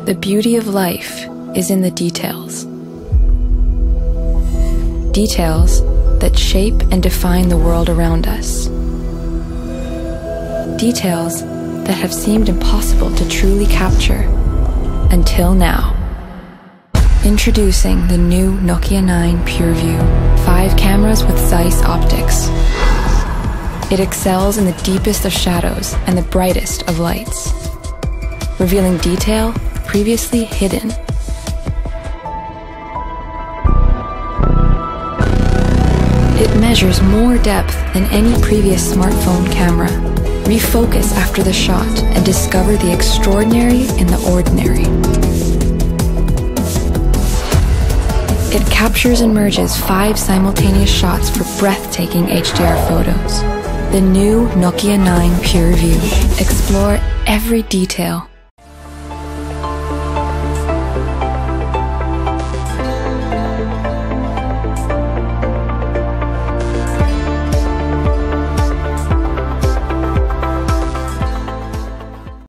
The beauty of life is in the details. Details that shape and define the world around us. Details that have seemed impossible to truly capture until now. Introducing the new Nokia 9 Pureview, 5 cameras with Zeiss optics. It excels in the deepest of shadows and the brightest of lights, revealing detail previously hidden. It measures more depth than any previous smartphone camera. Refocus after the shot and discover the extraordinary in the ordinary. It captures and merges 5 simultaneous shots for breathtaking HDR photos. The new Nokia 9 Pureview. Explore every detail